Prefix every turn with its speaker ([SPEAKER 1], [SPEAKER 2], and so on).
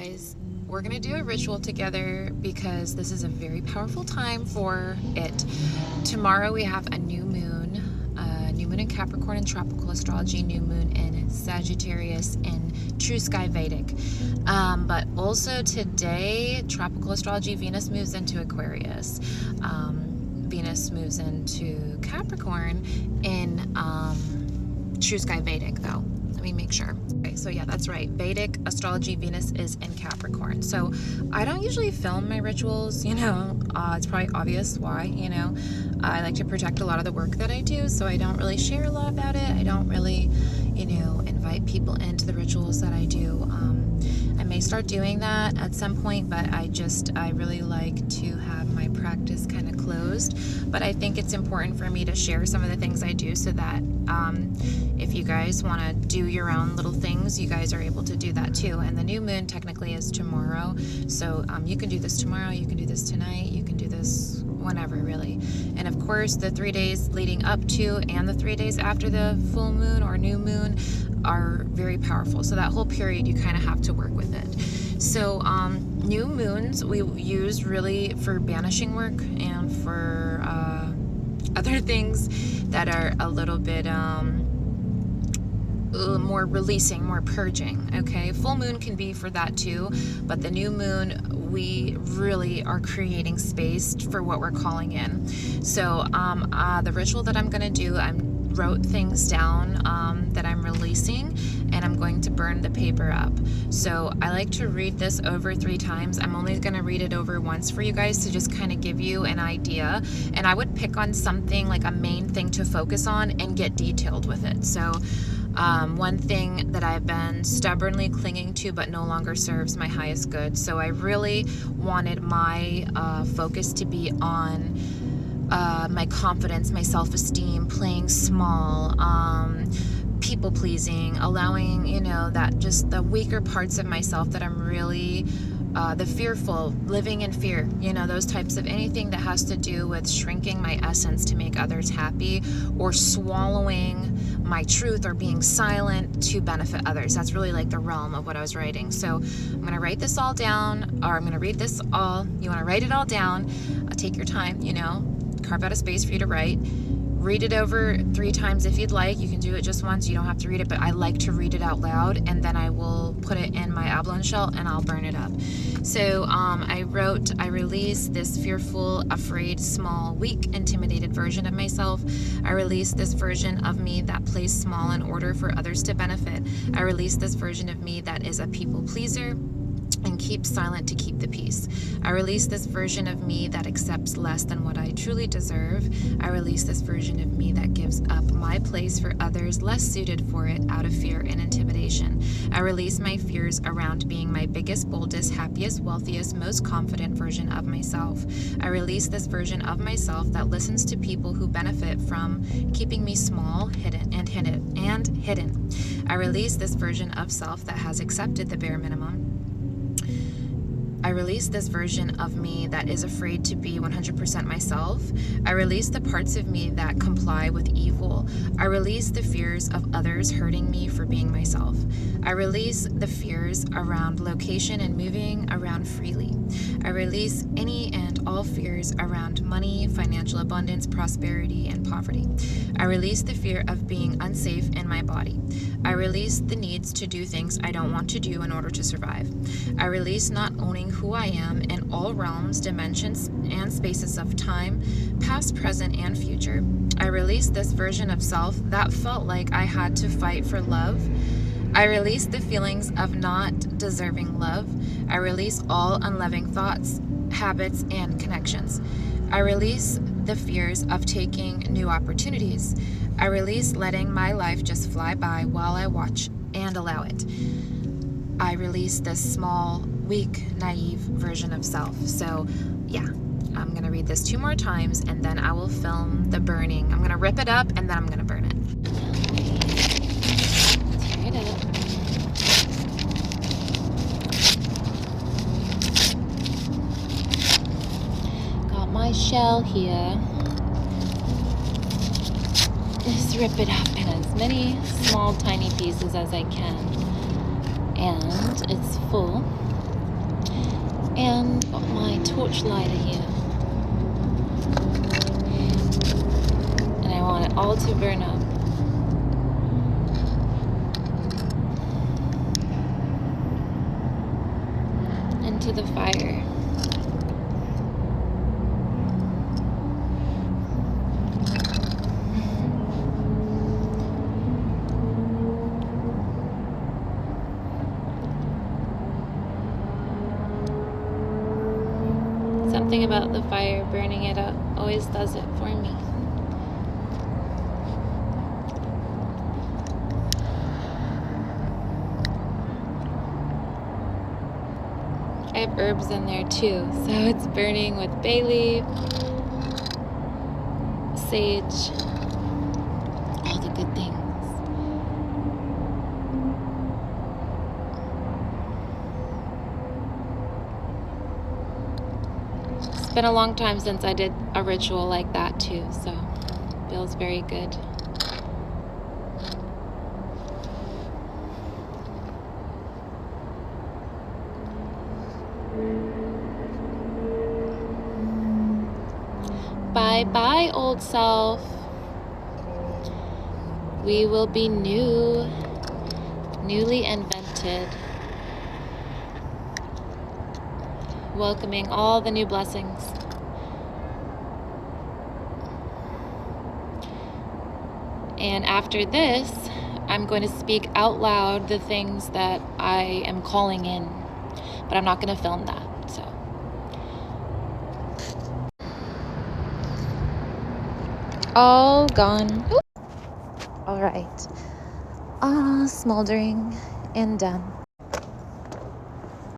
[SPEAKER 1] guys, we're gonna do a ritual together because this is a very powerful time for it. Tomorrow we have a new moon in Capricorn in tropical astrology, new moon in Sagittarius in true sky Vedic. But also today, tropical astrology, Venus moves into Aquarius. Venus moves into Capricorn in true sky Vedic though. Let me make sure. Okay, so yeah, that's right. Vedic astrology, Venus is in Capricorn. So I don't usually film my rituals, it's probably obvious why, I like to protect a lot of the work that I do, so I don't really share a lot about it. I don't really, invite people into the rituals that I do. I may start doing that at some point, but I really like to have my practice kind of closed. But I think it's important for me to share some of the things I do so that if you guys want to do your own little things, you guys are able to do that too. And the new moon technically is tomorrow, so you can do this tomorrow, you can do this tonight, you can do this whenever really. And of course the 3 days leading up to and the 3 days after the full moon or new moon are very powerful, so that whole period you kind of have to work with it. So new moons we use really for banishing work and for other things that are a little bit more releasing, more purging. Okay, full moon can be for that too, but the new moon we really are creating space for what we're calling in. So the ritual that I'm going to do, I wrote things down that I'm releasing, and I'm going to burn the paper up. So I like to read this over 3 times. I'm only going to read it over once for you guys to just kind of give you an idea, and I would pick on something like a main thing to focus on and get detailed with it. So one thing that I've been stubbornly clinging to but no longer serves my highest good. So I really wanted my focus to be on my confidence, my self-esteem, playing small, people pleasing, allowing, that just the weaker parts of myself that I'm really the fearful, living in fear, those types of anything that has to do with shrinking my essence to make others happy, or swallowing my truth, or being silent to benefit others. That's really like the realm of what I was writing. So I'm going to write this all down, or I'm going to read this all. You want to write it all down, take your time, carve out a space for you to write. Read it over 3 times if you'd like. You can do it just once. You don't have to read it, but I like to read it out loud, and then I will put it in my abalone shell and I'll burn it up. So I release this fearful, afraid, small, weak, intimidated version of myself. I release this version of me that plays small in order for others to benefit. I release this version of me that is a people pleaser and keep silent to keep the peace. I release this version of me that accepts less than what I truly deserve. I release this version of me that gives up my place for others less suited for it out of fear and intimidation. I release my fears around being my biggest, boldest, happiest, wealthiest, most confident version of myself. I release this version of myself that listens to people who benefit from keeping me small, hidden. I release this version of self that has accepted the bare minimum. I release this version of me that is afraid to be 100% myself. I release the parts of me that comply with evil. I release the fears of others hurting me for being myself. I release the fears around location and moving around freely. I release any and all fears around money, financial abundance, prosperity, and poverty. I release the fear of being unsafe in my body. I release the needs to do things I don't want to do in order to survive. I release not owning who I am in all realms, dimensions, and spaces of time, past, present, and future. I release this version of self that felt like I had to fight for love. I release the feelings of not deserving love. I release all unloving thoughts, habits, and connections. I release the fears of taking new opportunities. I release letting my life just fly by while I watch and allow it. I release this small, weak, naive version of self. So yeah, I'm going to read this 2 more times, and then I will film the burning. I'm going to rip it up, and then I'm going to burn it. Tear it up. Got my shell here. Just rip it up in as many small, tiny pieces as I can. And it's full. And got my torch lighter here. And I want it all to burn up. Into the fire. Something about the fire burning it up always does it for me. I have herbs in there too, so it's burning with bay leaf, sage, all the good things. It's been a long time since I did a ritual like that too, so it feels very good. Bye-bye, old self. We will be new, newly invented, welcoming all the new blessings. And after this, I'm going to speak out loud the things that I am calling in, but I'm not going to film that, so. All gone. All right. Smoldering and done.